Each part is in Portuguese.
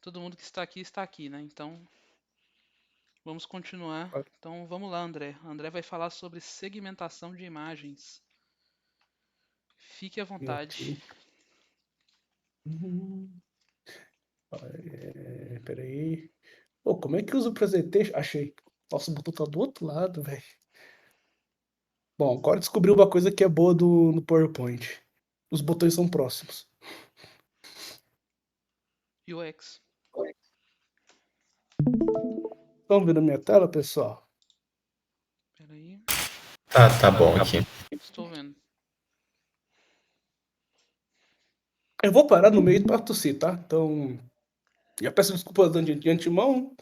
Todo mundo que está aqui, né? Então, vamos continuar. Ok. Então, vamos lá, André. André vai falar sobre segmentação de imagens. Fique à vontade. Uhum. Peraí. Pô, como é que usa o presentation? Achei. Nossa, o botão tá do outro lado, velho. Bom, agora descobri uma coisa que é boa no PowerPoint. Os botões são próximos. UX. Estão vendo a minha tela, pessoal? Peraí. Tá bom aqui. Estou vendo. Eu vou parar no meio pra tossir, tá? Então, já peço desculpas de antemão. O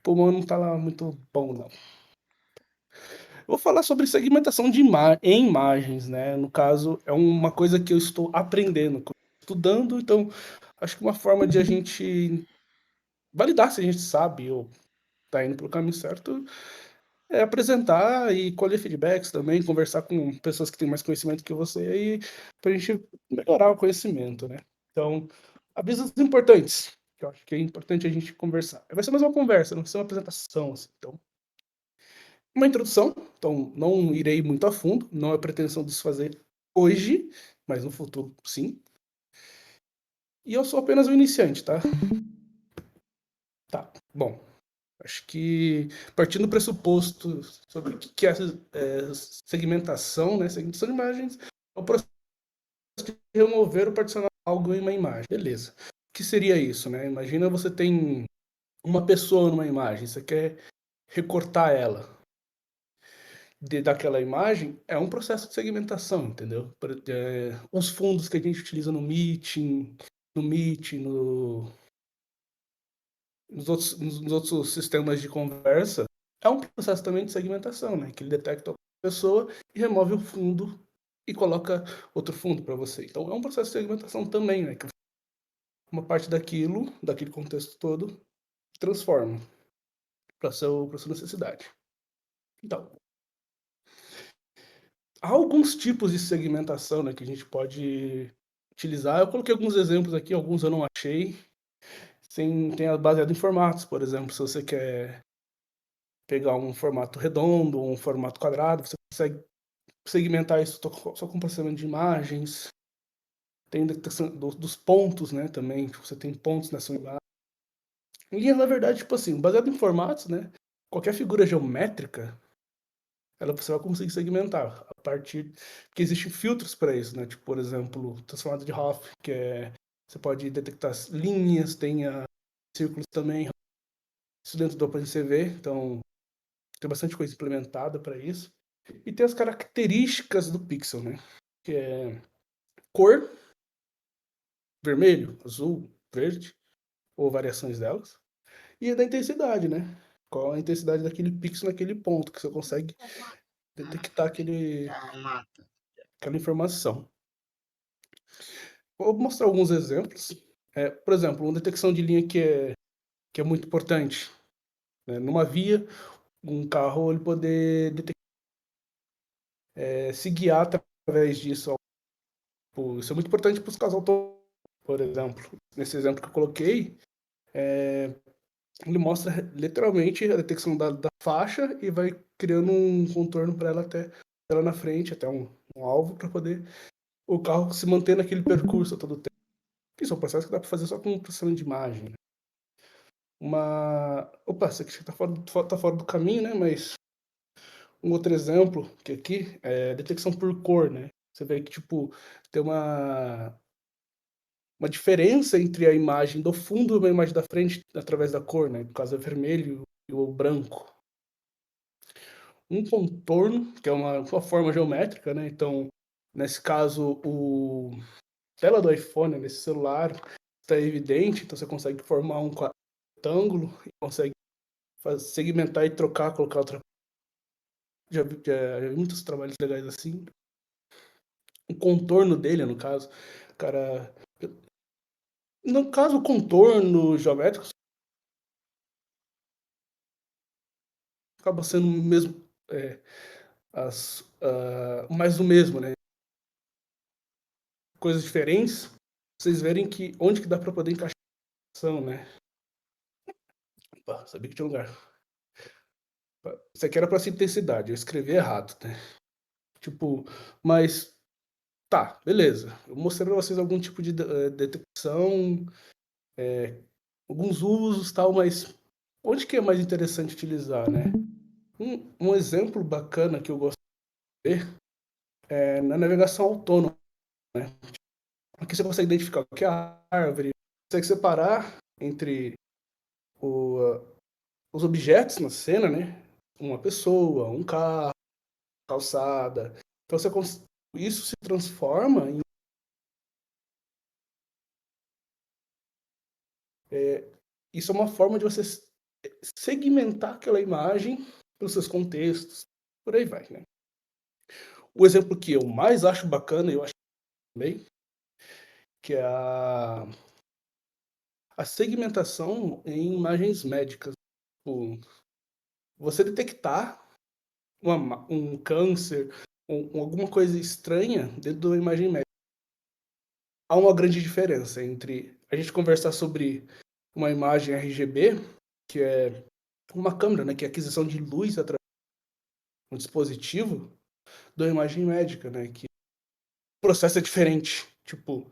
pulmão não tá lá muito bom, não. Eu vou falar sobre segmentação em imagens, né? No caso, é uma coisa que eu estou aprendendo, que eu estou estudando, então acho que uma forma de a gente validar se a gente sabe ou está indo pelo caminho certo é apresentar e colher feedbacks também, conversar com pessoas que têm mais conhecimento que você aí, para a gente melhorar o conhecimento, né? Então, avisos importantes, que eu acho que é importante a gente conversar. Vai ser mais uma conversa, não vai ser uma apresentação, assim. Então, uma introdução, então não irei muito a fundo, não é pretensão de se fazer hoje, mas no futuro sim. E eu sou apenas um iniciante, tá? Tá, bom. Acho que partindo do pressuposto sobre o que é, segmentação, né? Segmentação de imagens é o processo de remover ou particionar algo em uma imagem. Beleza. O que seria isso, né? Imagina você tem uma pessoa numa imagem, você quer recortar ela daquela imagem, é um processo de segmentação, entendeu? Os fundos que a gente utiliza no Meet, nos outros sistemas de conversa, é um processo também de segmentação, né? Que ele detecta a pessoa e remove o fundo e coloca outro fundo para você. Então é um processo de segmentação também, né? Que uma parte daquele contexto todo, transforma para sua necessidade. Então, há alguns tipos de segmentação, né, que a gente pode utilizar. Eu coloquei alguns exemplos aqui, alguns eu não achei. Tem baseado em formatos, por exemplo, se você quer pegar um formato redondo, um formato quadrado, você consegue segmentar isso só com processamento de imagens. Tem detecção dos pontos, né, também. Tipo, você tem pontos nessa imagem. E, na verdade, tipo assim, baseado em formatos, né, qualquer figura geométrica, você vai conseguir segmentar a partir... Porque existem filtros para isso, né? Tipo, por exemplo, transformada de Hoff, que é... Você pode detectar as linhas, tem círculos também, isso dentro do OpenCV, então tem bastante coisa implementada para isso. E tem as características do pixel, né? Que é cor, vermelho, azul, verde, ou variações delas. E da intensidade, né? Qual a intensidade daquele pixel naquele ponto, que você consegue detectar aquela informação. Vou mostrar alguns exemplos. Por exemplo, uma detecção de linha que é muito importante. Né? Numa via, um carro ele poder se guiar através disso. Isso é muito importante para os carros autônomos, por exemplo. Nesse exemplo que eu coloquei, ele mostra literalmente a detecção da faixa e vai criando um contorno para ela até ela na frente, até um alvo, para poder o carro se manter naquele percurso todo o tempo. Isso é um processo que dá para fazer só com processamento de imagem. Né? Opa, isso aqui tá fora do caminho, né? Mas um outro exemplo que aqui é detecção por cor, né? Você vê que, tipo, tem uma diferença entre a imagem do fundo e a imagem da frente através da cor, né? No caso é vermelho e o branco. Um contorno, que é uma forma geométrica, né? Então, nesse caso, tela do iPhone, nesse celular, está evidente, então você consegue formar um retângulo e consegue segmentar e trocar, colocar outra. Já vi muitos trabalhos legais assim. O contorno dele, no caso, cara. No caso, o contorno geométrico acaba sendo mesmo mais do mesmo, né? Coisas diferentes, vocês verem que onde que dá para poder encaixar a ação, né? Opa, sabia que tinha lugar. Isso aqui era pra simplicidade, eu escrevi errado, né? Tipo, mas tá, beleza. Eu mostrei pra vocês algum tipo de detecção, alguns usos tal, mas onde que é mais interessante utilizar, né? Um exemplo bacana que eu gosto de ver é na navegação autônoma. Aqui você consegue identificar o que é a árvore, consegue separar entre os objetos na cena, né? Uma pessoa, um carro, calçada. Então isso se transforma em isso é uma forma de você segmentar aquela imagem pelos seus contextos, por aí vai, né? O exemplo que eu mais acho bacana, eu acho também, que é a segmentação em imagens médicas. Tipo, você detectar um câncer, alguma coisa estranha dentro de uma imagem médica. Há uma grande diferença entre a gente conversar sobre uma imagem RGB, que é uma câmera, né, que é aquisição de luz através de um dispositivo, da imagem médica, né, que o processo é diferente. Tipo,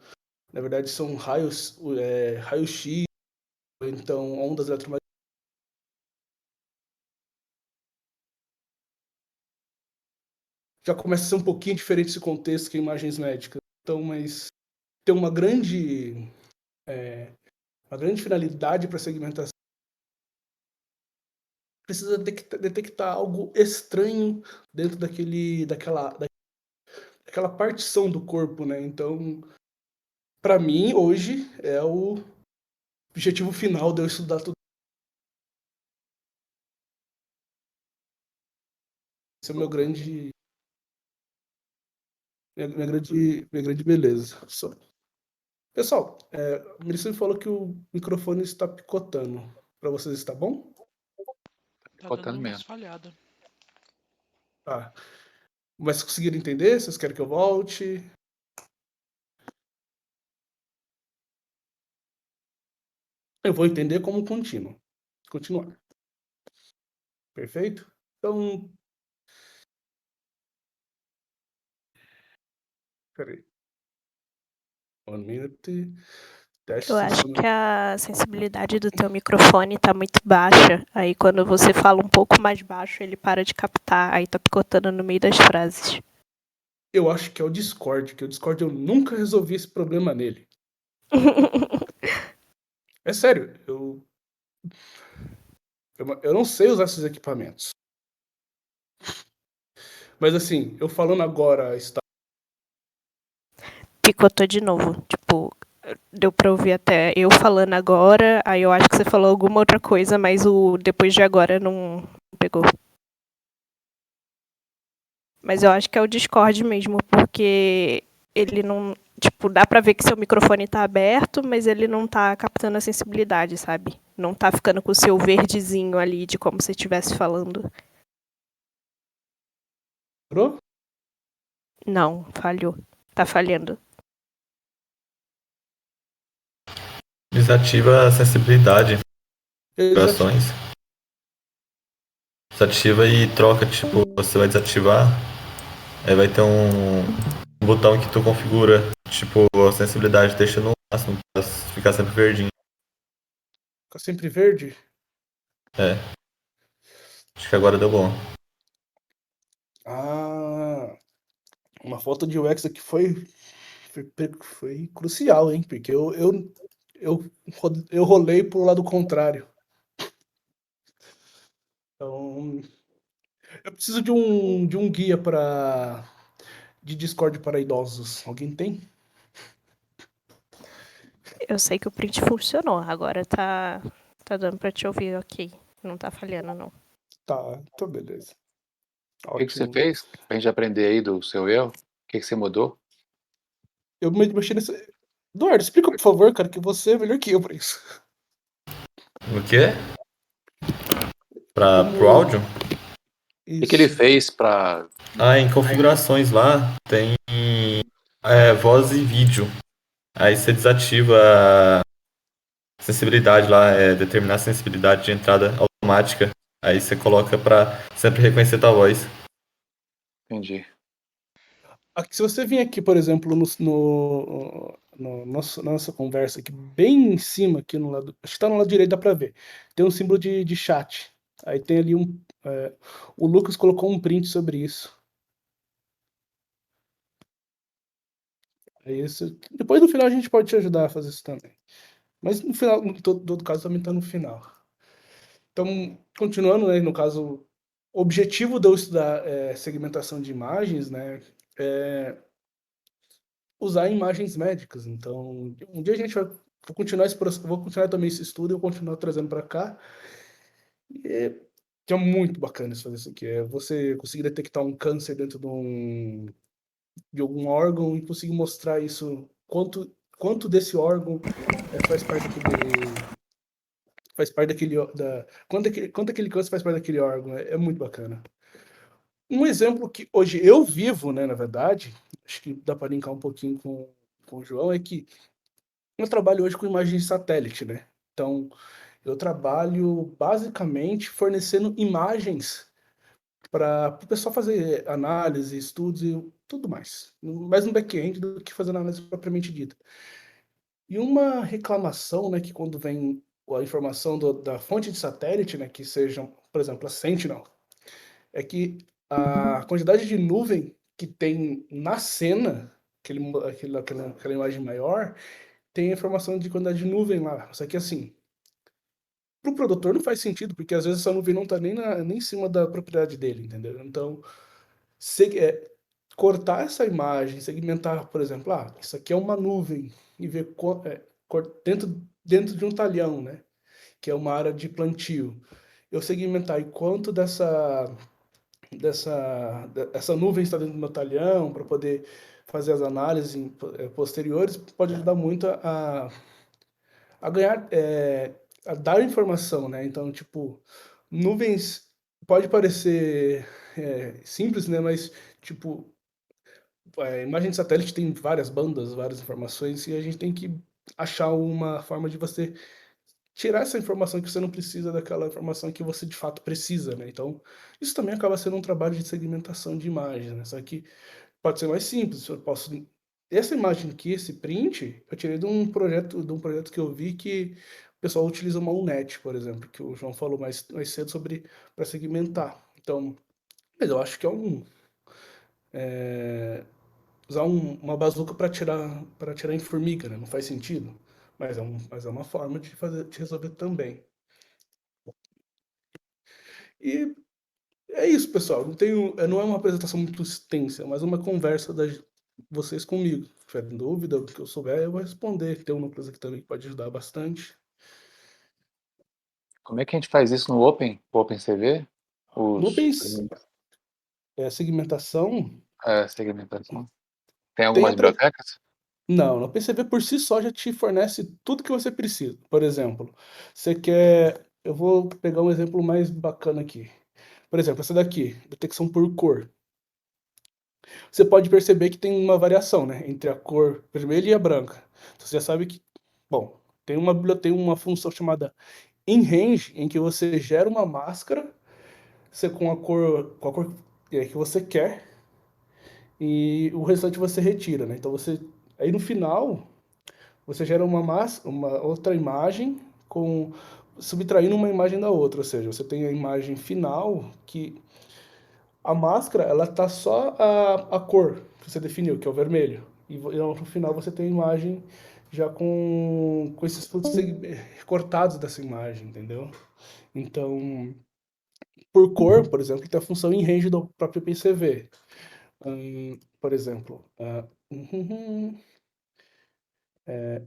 na verdade são raio-x, ou então ondas eletromagnéticas. Já começa a ser um pouquinho diferente esse contexto que imagens médicas. Então, mas tem uma grande finalidade para segmentação. Precisa detectar algo estranho dentro daquela partição do corpo, né? Então, para mim, hoje, é o objetivo final de eu estudar tudo. Esse é o minha grande beleza. Pessoal, o Melissa me falou que o microfone está picotando. Para vocês está bom? Tá dando Picotando umas mesmo. falhadas. Tá. Mas conseguiram entender? Vocês querem que eu volte? Eu vou entender como contínuo. Continuar. Perfeito? Então, peraí. 1 minute. Teste Eu acho funciona. que a sensibilidade do teu microfone tá muito baixa. Aí quando você fala um pouco mais baixo, ele para de captar. Aí tá picotando no meio das frases. Eu acho que é o Discord, que o Discord eu nunca resolvi esse problema nele. É sério, eu não sei usar esses equipamentos. Mas assim, eu falando agora está. Picotou de novo. Tipo, deu pra ouvir até eu falando agora. Aí eu acho que você falou alguma outra coisa, mas o depois de agora não pegou. Mas eu acho que é o Discord mesmo, porque ele não. Tipo, dá pra ver que seu microfone tá aberto, mas ele não tá captando a sensibilidade, sabe? Não tá ficando com o seu verdezinho ali de como se estivesse falando. Parou? Não, falhou. Tá falhando. Desativa a sensibilidade, Exato. vibrações. Desativa e troca, tipo, você vai desativar, aí vai ter um botão que tu configura, tipo, a sensibilidade deixa no máximo pra ficar sempre verdinho. Fica sempre verde. É. Acho que agora deu bom. Ah, uma foto de UX aqui foi crucial, hein? Porque eu rolei pro lado contrário. Então, eu preciso de um guia de Discord para idosos. Alguém tem? Eu sei que o print funcionou. Agora tá dando pra te ouvir, ok. Não tá falhando, não. Tá, então beleza. O que você Ótimo. fez pra gente aprender aí do seu erro? O que você mudou? Eu mexi nesse. Eduardo, explica, por favor, cara, que você é melhor que eu pra isso. O quê? Pro Como- áudio? O que ele Isso. fez pra. Em configurações lá tem voz e vídeo. Aí você desativa sensibilidade lá, determinar a sensibilidade de entrada automática. Aí você coloca pra sempre reconhecer tua voz. Entendi. Aqui, se você vir aqui, por exemplo, na nossa conversa aqui, bem em cima, aqui no lado, acho que tá no lado direito, dá pra ver. Tem um símbolo de chat. Aí tem ali o Lucas colocou um print sobre isso. Aí depois no final a gente pode te ajudar a fazer isso também. Mas no final, em todo caso, também tá no final. Então, continuando, né, no caso, o objetivo de eu estudar segmentação de imagens, né, é usar imagens médicas. Então, um dia a gente vai vou continuar esse processo, vou continuar também esse estudo, eu vou continuar trazendo para cá. E que é muito bacana isso fazer isso aqui. É você conseguir detectar um câncer dentro de algum órgão e conseguir mostrar isso, quanto desse órgão faz parte daquele quanto aquele câncer faz parte daquele órgão. É muito bacana. Um exemplo que hoje eu vivo, né, na verdade, acho que dá para linkar um pouquinho com o João, é que eu trabalho hoje com imagem de satélite, né? Então, eu trabalho basicamente fornecendo imagens para o pessoal fazer análise, estudos e tudo mais. Mais no back-end do que fazendo análise propriamente dita. E uma reclamação, né, que quando vem a informação da fonte de satélite, né, que sejam, por exemplo, a Sentinel, é que a quantidade de nuvem que tem na cena, aquela imagem maior, tem a informação de quantidade de nuvem lá. Só que assim, para o produtor não faz sentido, porque às vezes essa nuvem não está nem em cima da propriedade dele, entendeu? Então, cortar essa imagem, segmentar, por exemplo, isso aqui é uma nuvem, e ver dentro de um talhão, né? Que é uma área de plantio. Eu segmentar e quanto essa nuvem está dentro do meu talhão para poder fazer as análises posteriores, pode ajudar muito a ganhar, a dar informação, né? Então, tipo, nuvens pode parecer simples, né? Mas, tipo, imagem de satélite tem várias bandas, várias informações, e a gente tem que achar uma forma de você tirar essa informação que você não precisa daquela informação que você de fato precisa, né? Então, isso também acaba sendo um trabalho de segmentação de imagens, né? Só que pode ser mais simples. Eu posso essa imagem aqui, esse print, eu tirei de um projeto que eu vi que o pessoal utiliza uma UNET, por exemplo, que o João falou mais cedo sobre para segmentar. Então, mas eu acho que usar uma bazuca para tirar em formiga, né? Não faz sentido. Mas é uma forma de resolver também. E é isso, pessoal. Não é uma apresentação muito extensa, mas uma conversa vocês comigo. Se tiver dúvida, o que eu souber, eu vou responder. Tem um núcleo aqui também que pode ajudar bastante. Como é que a gente faz isso no Open? O OpenCV? Nuvens, segmentação, Segmentação. Tem tem algumas atra... bibliotecas? Não, o PCV por si só já te fornece tudo que você precisa. Por exemplo, você quer. Eu vou pegar um exemplo mais bacana aqui. Por exemplo, essa daqui, detecção por cor. Você pode perceber que tem uma variação, né, entre a cor vermelha e a branca. Então, você já sabe que, bom, tem uma função chamada InRange, em que você gera uma máscara com a cor que você quer e o restante você retira, né? Então aí no final você gera uma outra imagem subtraindo uma imagem da outra, ou seja, você tem a imagem final que a máscara, ela tá só a cor que você definiu, que é o vermelho. E no final você tem a imagem já com esses pontos cortados dessa imagem, entendeu? Então, por cor, por exemplo, tem a função em range do próprio PCV. Por exemplo,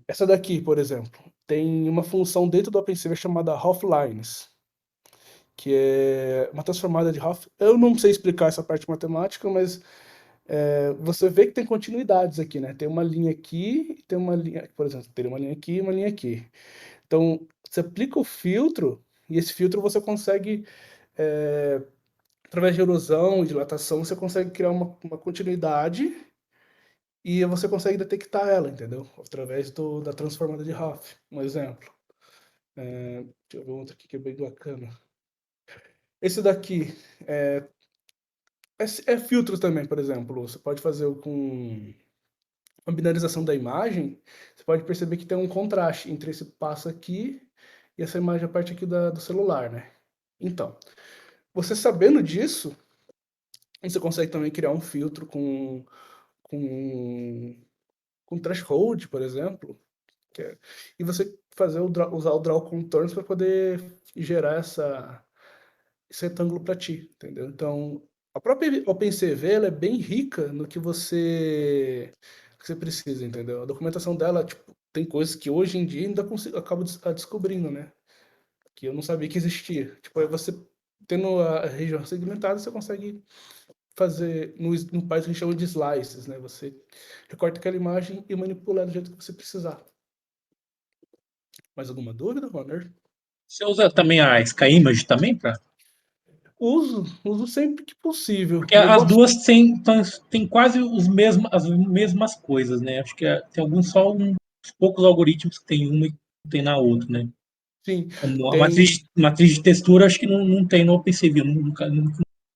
essa daqui, por exemplo, tem uma função dentro do OpenCV chamada Hoflines, que é uma transformada de Hoff. Eu não sei explicar essa parte matemática, mas você vê que tem continuidades aqui, né? Tem uma linha aqui, tem uma linha, por exemplo, tem uma linha aqui e uma linha aqui. Então, você aplica o filtro, e esse filtro você consegue, através de erosão e dilatação, você consegue criar uma continuidade e você consegue detectar ela, entendeu? Através da transformada de Hoff, um exemplo. Deixa eu ver outro aqui que é bem bacana. Esse daqui é filtro também, por exemplo. Você pode fazer com a binarização da imagem, você pode perceber que tem um contraste entre esse passo aqui e essa imagem, a parte aqui do celular, né? Então, você sabendo disso, você consegue também criar um filtro com, com threshold, por exemplo, e você fazer usar o draw contornos para poder gerar esse retângulo para ti, entendeu? Então, a própria OpenCV ela é bem rica no que você precisa, entendeu? A documentação dela, tipo, tem coisas que hoje em dia ainda acabo descobrindo, né? Que eu não sabia que existia. Tipo, aí você tendo a região segmentada, você consegue fazer no Python a gente chama de slices, né? Você recorta aquela imagem e manipula do jeito que você precisar. Mais alguma dúvida, Ronner? Você usa também a SkyImage também para? Uso sempre que possível. Porque Eu as gosto. duas têm quase as mesmas coisas, né? Acho que tem alguns só uns poucos algoritmos que tem uma e não tem na outra, né? Sim, Como a tem, matriz de textura, acho que não tem no OpenCV, eu nunca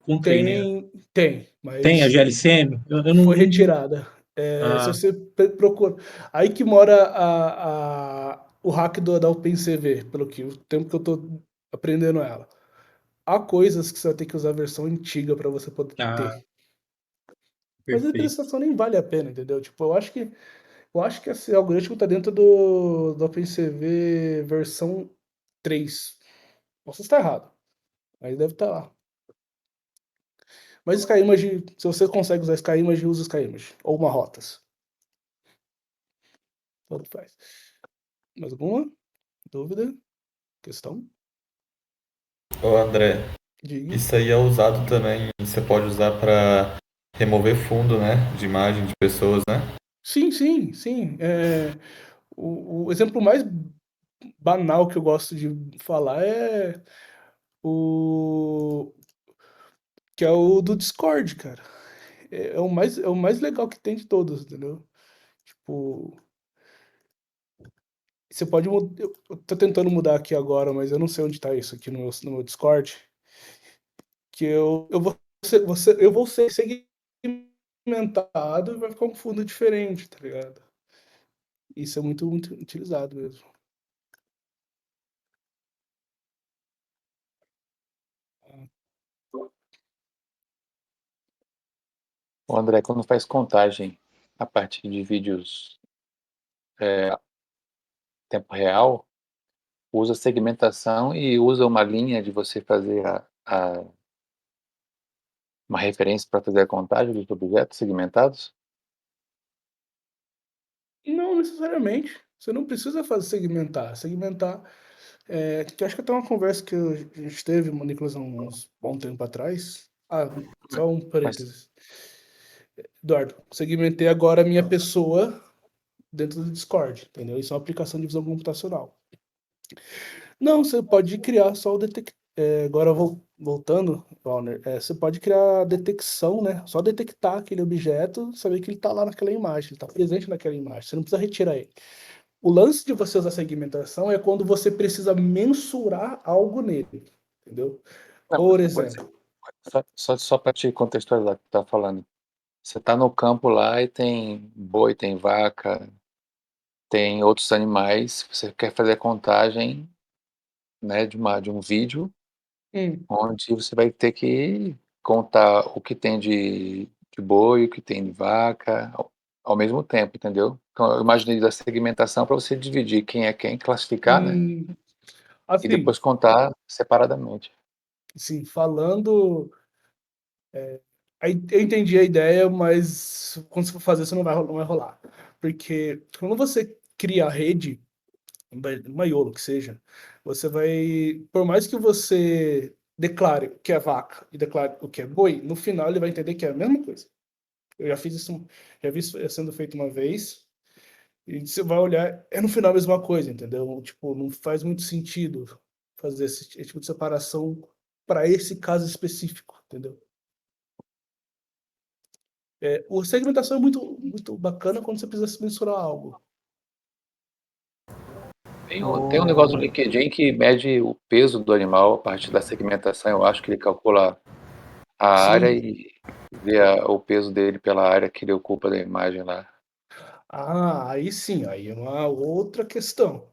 encontrei, né? tem, Tem a mas GLCM? Eu não, foi retirada. Se ah, você procura. Aí que mora o hack da OpenCV, o tempo que eu tô aprendendo ela. Há coisas que você vai ter que usar a versão antiga para você poder ah, ter. Mas a perfeito. prestação nem vale a pena, entendeu? Tipo, eu acho que esse algoritmo tá dentro do OpenCV versão 3. Posso estar errado, mas deve estar lá. Mas SkyImage, se você consegue usar SkyImage, usa SkyImage. Ou uma rotas. Tanto faz. Mais alguma dúvida? Questão? Ô André, Diga. isso aí é usado também, você pode usar para remover fundo, né, de imagem de pessoas, né? Sim, sim, sim. O exemplo mais banal que eu gosto de falar o que é o do Discord, cara. É o mais legal que tem de todos, entendeu? Tipo, você pode mudar. Eu tô tentando mudar aqui agora, mas eu não sei onde tá isso aqui no meu Discord. Que eu vou ser segmentado e vai ficar um fundo diferente, tá ligado? Isso é muito, muito utilizado mesmo. O André, quando faz contagem a partir de vídeos tempo real, usa segmentação e usa uma linha de você fazer uma referência para fazer a contagem dos objetos segmentados? Não necessariamente. Você não precisa fazer segmentar. Segmentar. Que acho que até uma conversa que a gente teve, Nicolas, há uns bom tempo atrás. Só um Mas, parênteses. Eduardo, segmentei agora a minha pessoa dentro do Discord, entendeu? Isso é uma aplicação de visão computacional. Não, você pode criar só o detector. Agora voltando, Valner, você pode criar detecção, né? Só detectar aquele objeto, saber que ele está lá naquela imagem, ele está presente naquela imagem. Você não precisa retirar ele. O lance de você usar segmentação é quando você precisa mensurar algo nele, entendeu? não, Por por exemplo, exemplo, só para te contextualizar o que tu está falando. Você está no campo lá e tem boi, tem vaca, tem outros animais. Você quer fazer a contagem, né, de um vídeo hum, onde você vai ter que contar o que tem de boi, o que tem de vaca, ao mesmo tempo, entendeu? Então, eu imaginei da segmentação para você dividir quem é quem, classificar, né? hum, E assim, depois contar separadamente. assim, falando, aí eu entendi a ideia, mas quando você for fazer, você não vai rolar. Porque quando você cria a rede, uma YOLO que seja, você vai, por mais que você declare o que é vaca e declare o que é boi, no final ele vai entender que é a mesma coisa. Eu já fiz isso, já vi isso sendo feito uma vez, e você vai olhar, é no final a mesma coisa, entendeu? Tipo, não faz muito sentido fazer esse tipo de separação para esse caso específico, entendeu? O segmentação é muito, muito bacana quando você precisa mensurar algo. Tem um negócio do LinkedIn que mede o peso do animal a partir da segmentação. Eu acho que ele calcula a área Sim. e vê o peso dele pela área que ele ocupa da imagem lá. Aí sim, aí é uma outra questão.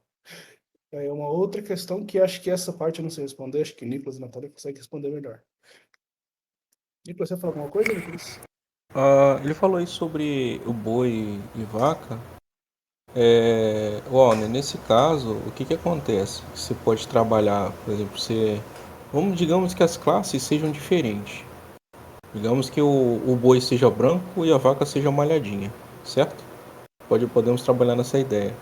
Aí é uma outra questão que acho que essa parte eu não sei responder, acho que Nicolas e Natália conseguem responder melhor. Nicolas, você falou alguma coisa, Nicolas? Ele falou aí sobre o boi e vaca. Nesse caso, o que acontece? Você pode trabalhar, por exemplo, digamos que as classes sejam diferentes. Digamos que o boi seja branco e a vaca seja malhadinha, certo? Podemos trabalhar nessa ideia.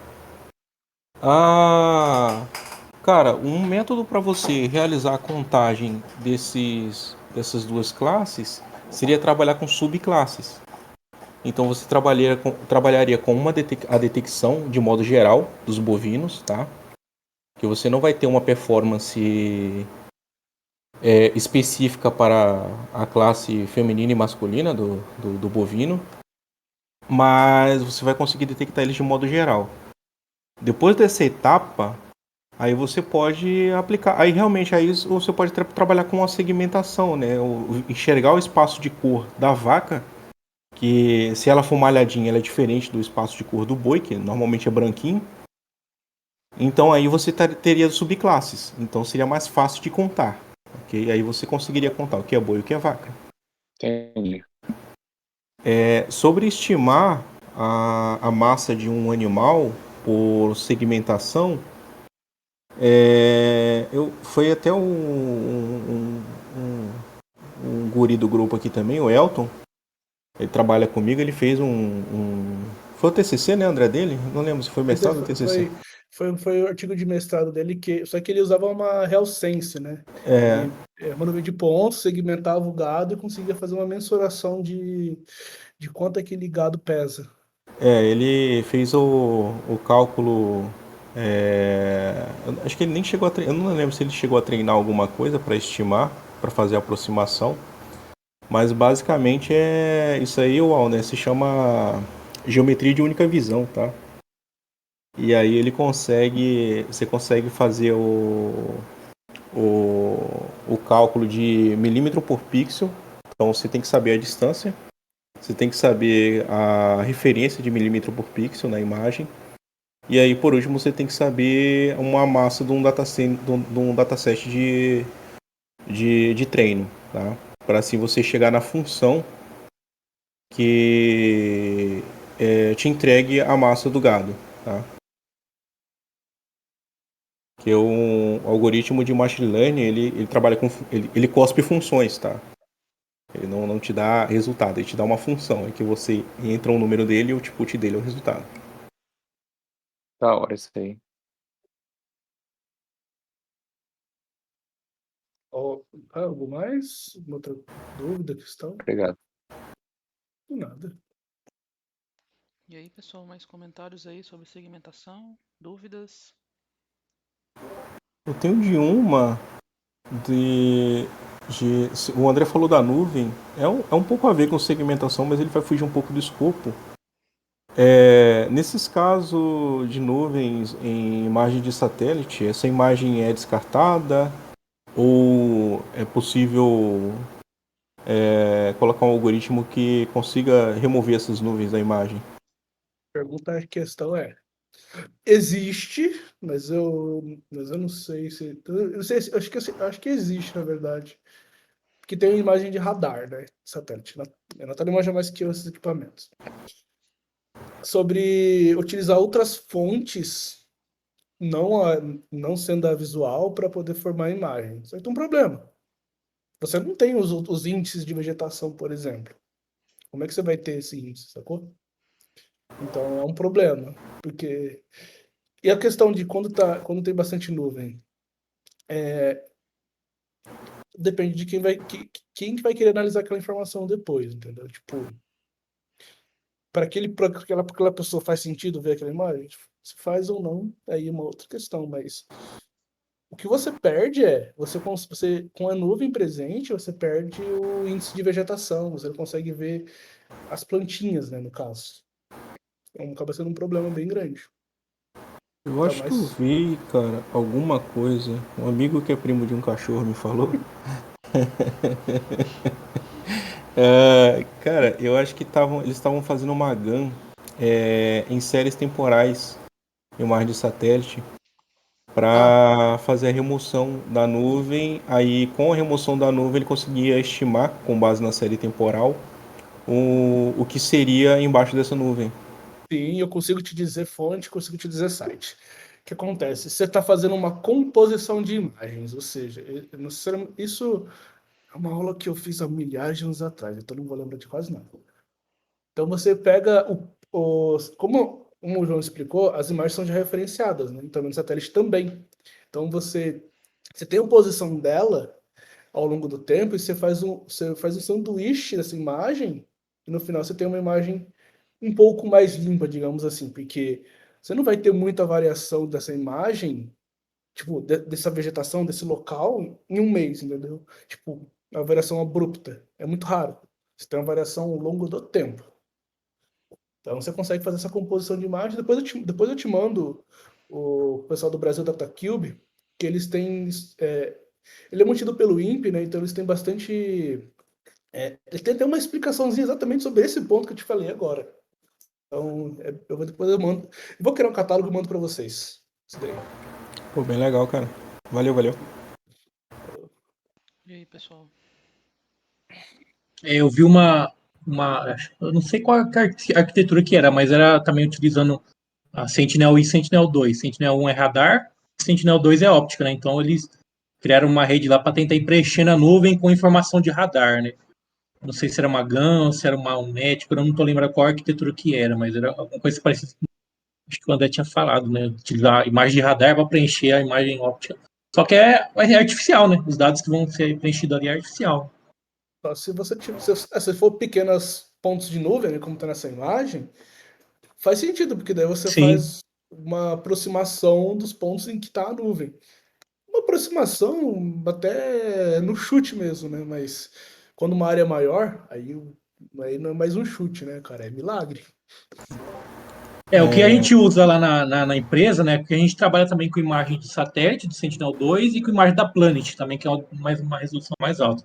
Cara, um método para você realizar a contagem dessas duas classes seria trabalhar com subclasses. Então você trabalharia com a detecção de modo geral dos bovinos, tá? Que você não vai ter uma performance específica para a classe feminina e masculina do bovino, mas você vai conseguir detectar eles de modo geral. Depois dessa etapa, aí você pode aplicar. Aí realmente aí você pode trabalhar com a segmentação, né? Enxergar o espaço de cor da vaca, que se ela for malhadinha, ela é diferente do espaço de cor do boi, que normalmente é branquinho. Então aí você teria subclasses. Então seria mais fácil de contar. Ok? Aí você conseguiria contar o que é boi e o que é vaca. Entendi. Sobre estimar a massa de um animal por segmentação, foi até um guri do grupo aqui também, o Elton. Ele trabalha comigo, ele fez Foi o TCC, né, André, dele? Não lembro se foi mestrado ou TCC. Foi o artigo de mestrado dele, só que ele usava uma RealSense, né? Ele uma nuvem de pontos, segmentava o gado e conseguia fazer uma mensuração de quanto aquele gado pesa. Ele fez o cálculo. Acho que ele nem chegou a treinar. Eu não lembro se ele chegou a treinar alguma coisa para estimar, para fazer a aproximação. Mas basicamente é isso aí, né? Se chama geometria de única visão, tá? E aí você consegue fazer o cálculo de milímetro por pixel. Então você tem que saber a distância, você tem que saber a referência de milímetro por pixel na imagem. E aí, por último, você tem que saber uma massa de um dataset de treino, tá? Para assim você chegar na função que te entregue a massa do gado, tá? Que é um algoritmo de machine learning, ele trabalha com ele cospe funções, tá? Ele não te dá resultado, ele te dá uma função, em que você entra o número dele e o output dele é o resultado. Da hora isso aí. Algo mais? Uma outra dúvida, questão? Obrigado. Nada. E aí, pessoal, mais comentários aí sobre segmentação? Dúvidas? Eu tenho o André falou da nuvem, é um pouco a ver com segmentação, mas ele vai fugir um pouco do escopo. Nesses casos de nuvens em imagem de satélite, essa imagem é descartada ou é possível colocar um algoritmo que consiga remover essas nuvens da imagem? A questão é, existe, mas eu não sei se... Eu não sei acho que existe, na verdade. Porque tem imagem de radar, né? Satélite. A Natália manja mais que eu esses equipamentos. Sobre utilizar outras fontes, não sendo a visual, para poder formar a imagem. Isso aí tem um problema. Você não tem os índices de vegetação, por exemplo. Como é que você vai ter esse índice, sacou? Então é um problema. Porque... E a questão de quando tem bastante nuvem, depende de quem que vai querer analisar aquela informação depois, entendeu? Tipo, para aquela pessoa faz sentido ver aquela imagem? Se faz ou não, aí é uma outra questão, mas o que você perde você com a nuvem presente, você perde o índice de vegetação, você não consegue ver as plantinhas, né, no caso. Então acaba sendo um problema bem grande. Eu Tá acho que eu mais. vi, cara, alguma coisa. Um amigo que é primo de um cachorro me falou. Cara, eu acho que eles estavam fazendo uma GAN em séries temporais, imagem de satélite, Ah, para fazer a remoção da nuvem. Aí, com a remoção da nuvem, ele conseguia estimar, com base na série temporal, o que seria embaixo dessa nuvem. sim, eu consigo te dizer fonte, consigo te dizer site. O que acontece? Você está fazendo uma composição de imagens, ou seja, não isso é uma aula que eu fiz há milhares de anos atrás, então não vou lembrar de quase nada. Então você pega como o João explicou, as imagens são já referenciadas, né? Então no satélite também. Então você tem a posição dela ao longo do tempo e você faz um sanduíche dessa imagem e no final você tem uma imagem um pouco mais limpa, digamos assim, porque você não vai ter muita variação dessa imagem, tipo, dessa vegetação, desse local, em um mês, entendeu? Tipo, uma variação abrupta. É muito raro. Você tem uma variação ao longo do tempo. Então você consegue fazer essa composição de imagem. Depois eu te mando o pessoal do Brasil DataCube, que eles têm. Ele é mantido pelo INPE, né? Então eles têm bastante. Ele tem até uma explicaçãozinha exatamente sobre esse ponto que eu te falei agora. Então, depois eu mando. Eu vou criar um catálogo e mando para vocês. Isso daí. Pô, bem legal, cara. Valeu, valeu. E aí, pessoal? Eu vi eu não sei qual arquitetura que era, mas era também utilizando a Sentinel-1 e Sentinel-2. Sentinel-1 é radar, Sentinel-2 é óptica, né? Então eles criaram uma rede lá para tentar ir preencher na nuvem com informação de radar, né? Não sei se era uma GAN, se era um NET, eu não tô lembrando qual arquitetura que era, mas era alguma coisa parecida. Acho que o André tinha falado, né? Utilizar a imagem de radar para preencher a imagem óptica. Só que é artificial, né? Os dados que vão ser preenchidos ali é artificial. Só se você se for pequenos pontos de nuvem, né, como está nessa imagem, faz sentido, porque daí você Sim. faz uma aproximação dos pontos em que está a nuvem. Uma aproximação até no chute mesmo, né? Mas quando uma área é maior, aí não é mais um chute, né, cara? É milagre. O que a gente usa lá na empresa, né? Porque a gente trabalha também com imagem de satélite, do Sentinel-2, e com imagem da Planet também, que é uma resolução mais alta.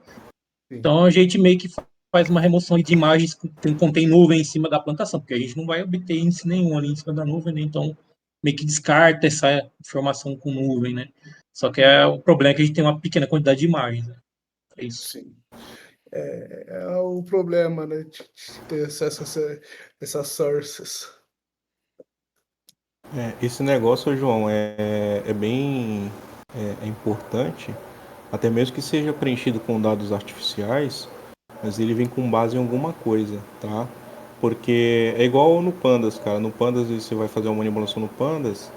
Sim. Então a gente meio que faz uma remoção de imagens que contém nuvem em cima da plantação, porque a gente não vai obter índice nenhum ali em cima da nuvem, né? Então meio que descarta essa informação com nuvem, né? Só que o problema é que a gente tem uma pequena quantidade de imagens, né? É isso. Sim. É o problema, né? De ter acesso a essas sources. Esse negócio, João, é bem importante, até mesmo que seja preenchido com dados artificiais, mas ele vem com base em alguma coisa, tá? Porque é igual no Pandas, cara. No Pandas você vai fazer uma manipulação no Pandas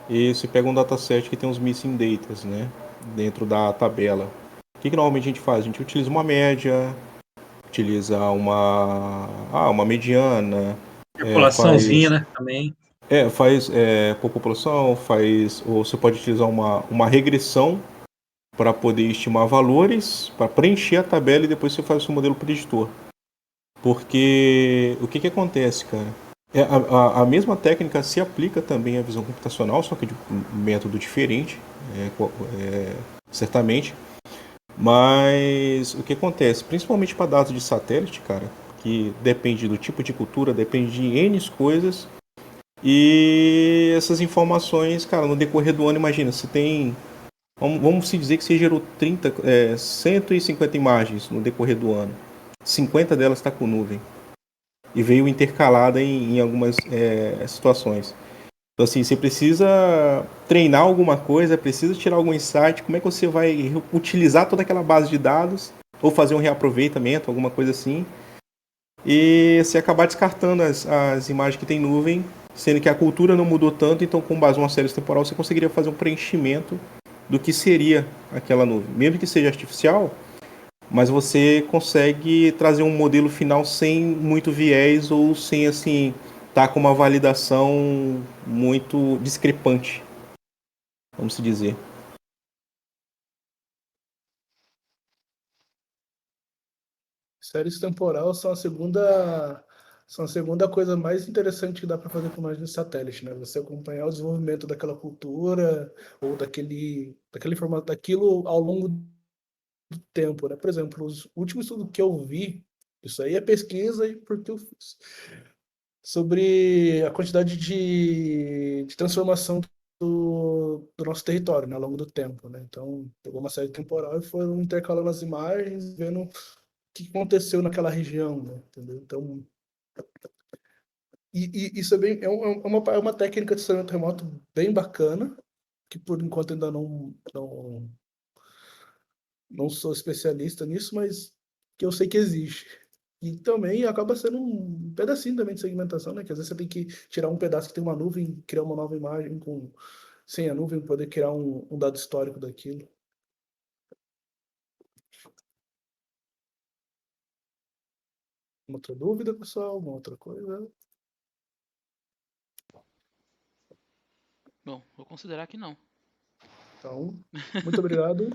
e você pega um dataset que tem os missing datas, né? Dentro da tabela. O que normalmente a gente faz? A gente utiliza uma média, utiliza uma mediana, Populaçãozinha, faz né? Também. por população, ou você pode utilizar uma regressão para poder estimar valores, para preencher a tabela e depois você faz o seu modelo preditor. Porque o que acontece, cara? A mesma técnica se aplica também à visão computacional, só que de um método diferente, certamente. Mas o que acontece? Principalmente para dados de satélite, cara, que depende do tipo de cultura, depende de N coisas. E essas informações, cara, no decorrer do ano, imagina, se tem. Vamos se dizer que você gerou 150 imagens no decorrer do ano. 50 delas está com nuvem. E veio intercalada em algumas situações. Então, assim, você precisa treinar alguma coisa, precisa tirar algum insight. Como é que você vai utilizar toda aquela base de dados? Ou fazer um reaproveitamento, alguma coisa assim. E você acabar descartando as imagens que tem nuvem, sendo que a cultura não mudou tanto, então com base em uma série temporal você conseguiria fazer um preenchimento do que seria aquela nuvem. Mesmo que seja artificial, mas você consegue trazer um modelo final sem muito viés ou sem assim estar com uma validação muito discrepante, vamos se dizer. Séries temporal são a segunda São a segunda coisa mais interessante que dá para fazer com imagem de satélite, né? Você acompanhar o desenvolvimento daquela cultura ou daquele formato, daquilo ao longo do tempo, né? Por exemplo, os últimos estudos que eu vi, isso aí é pesquisa e porque eu fiz, sobre a quantidade de transformação do nosso território, né, ao longo do tempo, né? Então, pegou uma série temporal e foram intercalando as imagens, vendo o que aconteceu naquela região, né? Entendeu? Então, isso é bem, é uma técnica de sonamento remoto bem bacana, que por enquanto ainda não sou especialista nisso, mas que eu sei que existe. E também acaba sendo um pedacinho também de segmentação, né? Que às vezes você tem que tirar um pedaço que tem uma nuvem, criar uma nova imagem sem a nuvem, poder criar um dado histórico daquilo. Uma outra dúvida, pessoal? Alguma outra coisa? Bom, vou considerar que não. Então, muito obrigado.